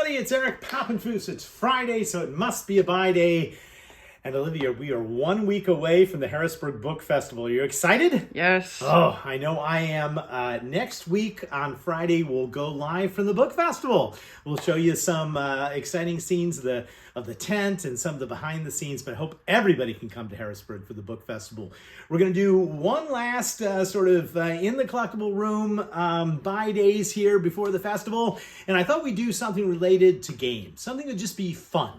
everybody, it's Eric Pappenfuss. It's Friday, so it must be a buy day. And Olivia, we are 1 week away from the Harrisburg Book Festival. Are you excited? Yes. Oh, I know I am. Next week on Friday, we'll go live from the Book Festival. We'll show you some exciting scenes of the tent and some of the behind the scenes, but I hope everybody can come to Harrisburg for the Book Festival. We're going to do one last in the collectible room buy days here before the festival. And I thought we'd do something related to games, something that would just be fun.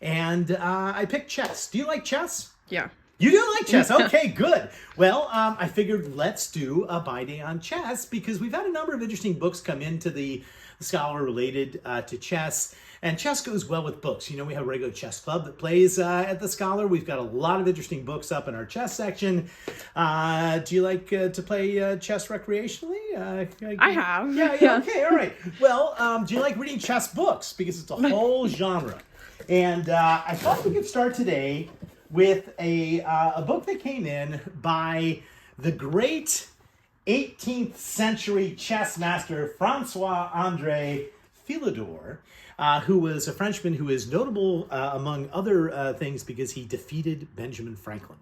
And I picked chess. Do you like chess? Yeah. You do like chess? Okay, good. Well, I figured let's do a buy day on chess because we've had a number of interesting books come into the Scholar related to chess. And chess goes well with books. You know, we have a regular chess club that plays at the Scholar. We've got a lot of interesting books up in our chess section. Do you like to play chess recreationally? I have. Yeah. Okay, all right. Well, do you like reading chess books? Because it's a whole genre. And I thought we could start today with a book that came in by the great 18th century chess master Francois-André Philidor, who was a Frenchman who is notable among other things because he defeated Benjamin Franklin.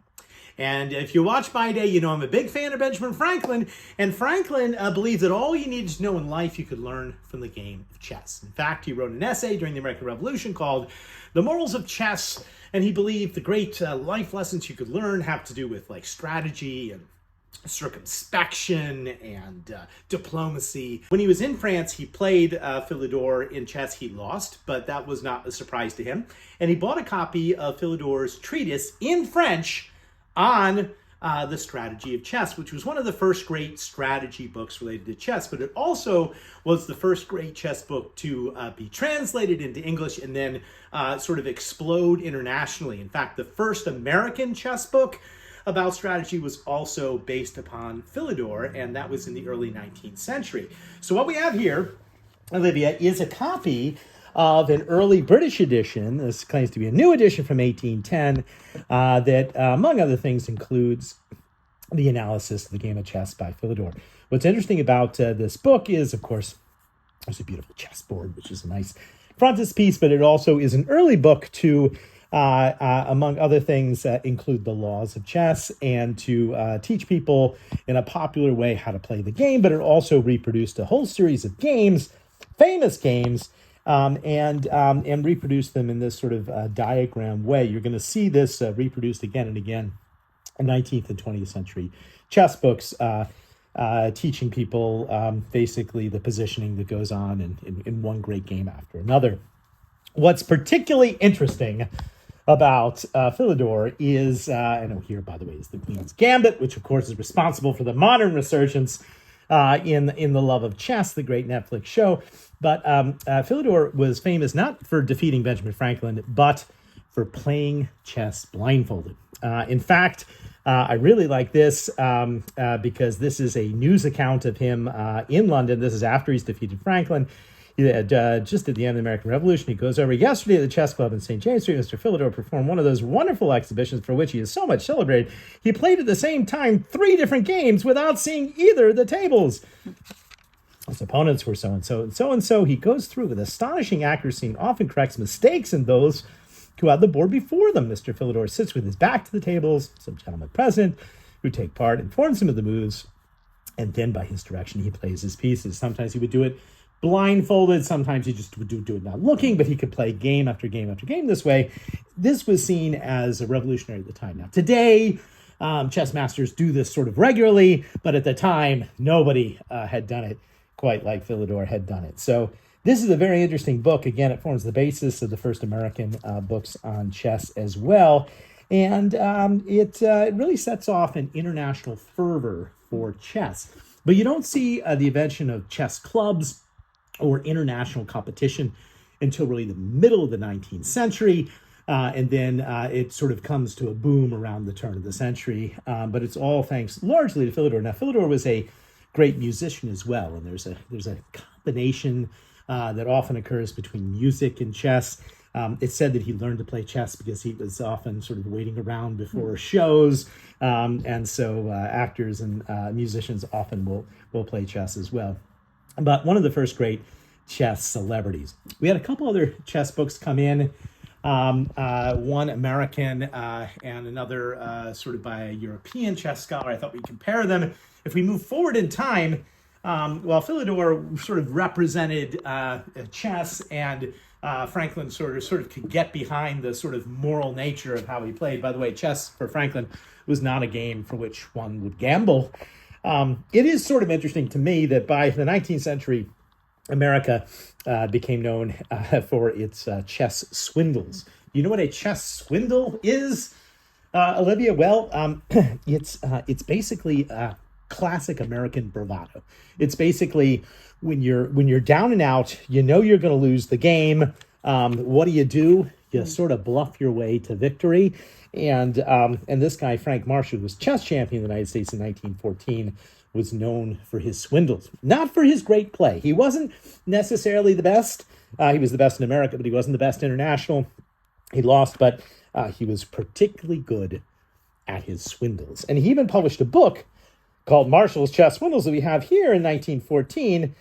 And if you watch Buy Day, you know I'm a big fan of Benjamin Franklin. And Franklin believed that all you needed to know in life you could learn from the game of chess. In fact, he wrote an essay during the American Revolution called The Morals of Chess. And he believed the great life lessons you could learn have to do with like strategy and circumspection and diplomacy. When he was in France, he played Philidor in chess. He lost, but that was not a surprise to him. And he bought a copy of Philidor's treatise in French on the strategy of chess, which was one of the first great strategy books related to chess, but it also was the first great chess book to be translated into English and then sort of explode internationally. In fact, the first American chess book about strategy was also based upon Philidor, and that was in the early 19th century. So what we have here, Olivia, is a copy of an early British edition. This claims to be a new edition from 1810 that, among other things, includes the analysis of the game of chess by Philidor. What's interesting about this book is, of course, there's a beautiful chessboard, which is a nice frontispiece, but it also is an early book to, among other things, include the laws of chess and to teach people in a popular way how to play the game, but it also reproduced a whole series of games, famous games, and reproduce them in this sort of diagram way. You're going to see this reproduced again and again in 19th and 20th century chess books, teaching people basically the positioning that goes on in one great game after another. What's particularly interesting about Philidor is, and here, by the way, is the Queen's Gambit, which of course is responsible for the modern resurgence in the love of chess, the great Netflix show. But Philidor was famous not for defeating Benjamin Franklin, but for playing chess blindfolded. In fact, I really like this because this is a news account of him in London. This is after he's defeated Franklin. Just at the end of the American Revolution, he goes over, yesterday at the chess club in St. James Street, Mr. Philidor performed one of those wonderful exhibitions for which he is so much celebrated. He played at the same time 3 different games without seeing either of the tables. His opponents were so-and-so and so-and-so. He goes through with astonishing accuracy and often corrects mistakes in those who have the board before them. Mr. Philidor sits with his back to the tables. Some gentlemen present who take part informs him of the moves, and then by his direction, he plays his pieces. Sometimes he would do it blindfolded. Sometimes he just would do it not looking, but he could play game after game after game this way. This was seen as a revolutionary at the time. Now, today, chess masters do this sort of regularly, but at the time, nobody had done it quite like Philidor had done it. So this is a very interesting book. Again, it forms the basis of the first American books on chess as well. And it really sets off an international fervor for chess. But you don't see the invention of chess clubs or international competition until really the middle of the 19th century. And then it sort of comes to a boom around the turn of the century. But it's all thanks largely to Philidor. Now, Philidor was a great musician as well. And there's a combination that often occurs between music and chess. It's said that he learned to play chess because he was often sort of waiting around before shows. And so actors and musicians often will play chess as well. But one of the first great chess celebrities. We had a couple other chess books come in, one American and another sort of by a European chess scholar. I thought we'd compare them. If we move forward in time, well, Philidor sort of represented chess, and Franklin sort of could get behind the sort of moral nature of how he played. By the way, chess for Franklin was not a game for which one would gamble. It is sort of interesting to me that by the 19th century, America became known for its chess swindles. You know what a chess swindle is, Olivia? Well, it's basically classic American bravado. It's basically when you're down and out, you know you're going to lose the game. What do? You sort of bluff your way to victory. And this guy, Frank Marshall, who was chess champion in the United States in 1914, was known for his swindles, not for his great play. He wasn't necessarily the best. He was the best in America, but he wasn't the best international. He lost, but he was particularly good at his swindles. And he even published a book called Marshall's Chess Swindles that we have here in 1914,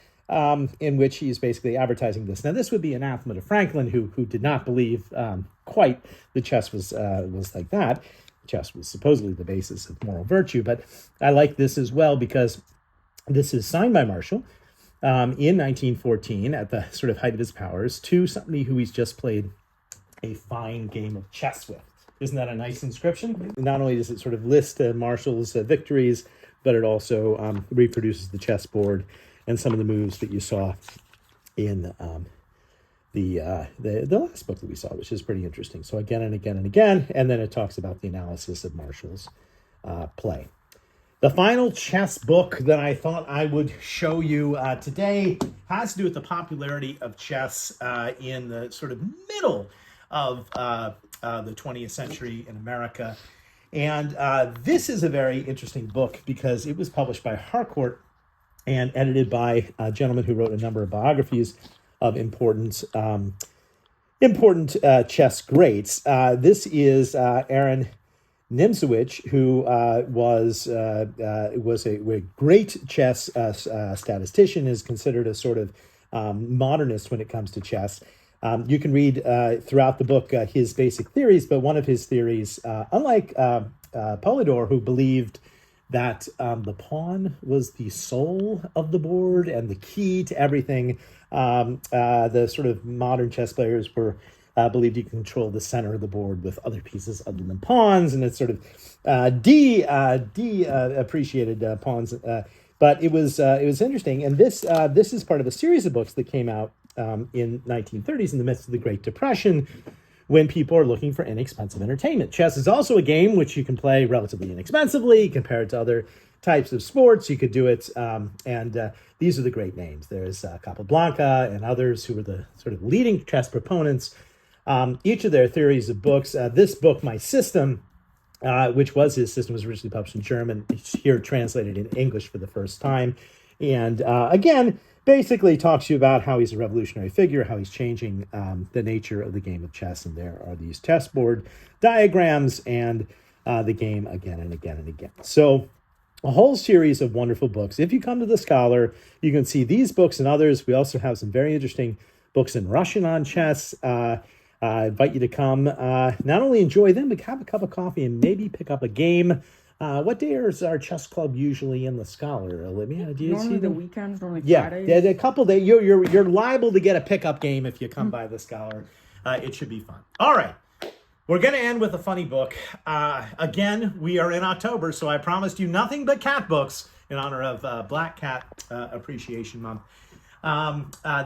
in which he's basically advertising this. Now, this would be anathema to Franklin, who did not believe quite that chess was like that. Chess was supposedly the basis of moral virtue, but I like this as well because this is signed by Marshall in 1914 at the sort of height of his powers to somebody who he's just played a fine game of chess with. Isn't that a nice inscription? Not only does it sort of list Marshall's victories, but it also reproduces the chessboard and some of the moves that you saw in the last book that we saw, which is pretty interesting. So again and again and again, and then it talks about the analysis of Marshall's play. The final chess book that I thought I would show you today has to do with the popularity of chess in the sort of middle of the 20th century in America. And this is a very interesting book because it was published by Harcourt and edited by a gentleman who wrote a number of biographies of important chess greats. This is Aaron Nimzowitsch, who was a great chess statistician, is considered a sort of modernist when it comes to chess. You can read throughout the book his basic theories, but one of his theories, unlike Polydor, who believed that the pawn was the soul of the board and the key to everything, the sort of modern chess players were believed you can control the center of the board with other pieces other than pawns, and it's sort of appreciated pawns. But it was interesting, and this is part of a series of books that came out in 1930s in the midst of the Great Depression, when people are looking for inexpensive entertainment. Chess is also a game which you can play relatively inexpensively compared to other types of sports. You could do it, and these are the great names. There's Capablanca and others who were the sort of leading chess proponents. Each of their theories of books. This book, My System, which was his system, was originally published in German. It's here translated in English for the first time. And again, basically talks to you about how he's a revolutionary figure, how he's changing the nature of the game of chess. And there are these chessboard diagrams and the game again and again and again. So a whole series of wonderful books. If you come to the Scholar, you can see these books and others. We also have some very interesting books in Russian on chess. I invite you to come, not only enjoy them, but have a cup of coffee and maybe pick up a game. What day is our chess club usually in the Scholar, Olivia? Do you normally see the them? weekends, normally Fridays. Yeah, a couple days. You're liable to get a pickup game if you come by the Scholar. It should be fun. All right. We're going to end with a funny book. Again, we are in October, so I promised you nothing but cat books in honor of Black Cat Appreciation Month.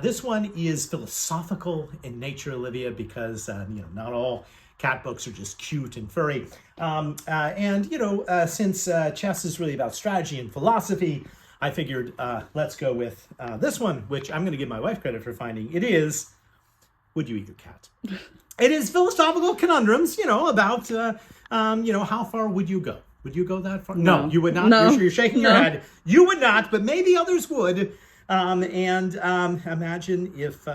This one is philosophical in nature, Olivia, because not all cat books are just cute and furry. Since chess is really about strategy and philosophy, I figured let's go with this one, which I'm going to give my wife credit for finding. It is, Would You Eat Your Cat? It is philosophical conundrums, about, how far would you go? Would you go that far? No, you would not. No. You're shaking your head. You would not, but maybe others would. Imagine if,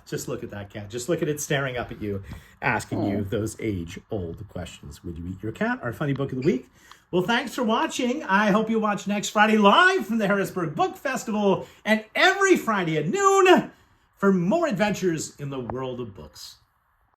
just look at that cat. Just look at it staring up at you, asking you those age-old questions. Would you eat your cat? Our funny book of the week. Well, thanks for watching. I hope you watch next Friday live from the Harrisburg Book Festival, and every Friday at noon for more adventures in the world of books.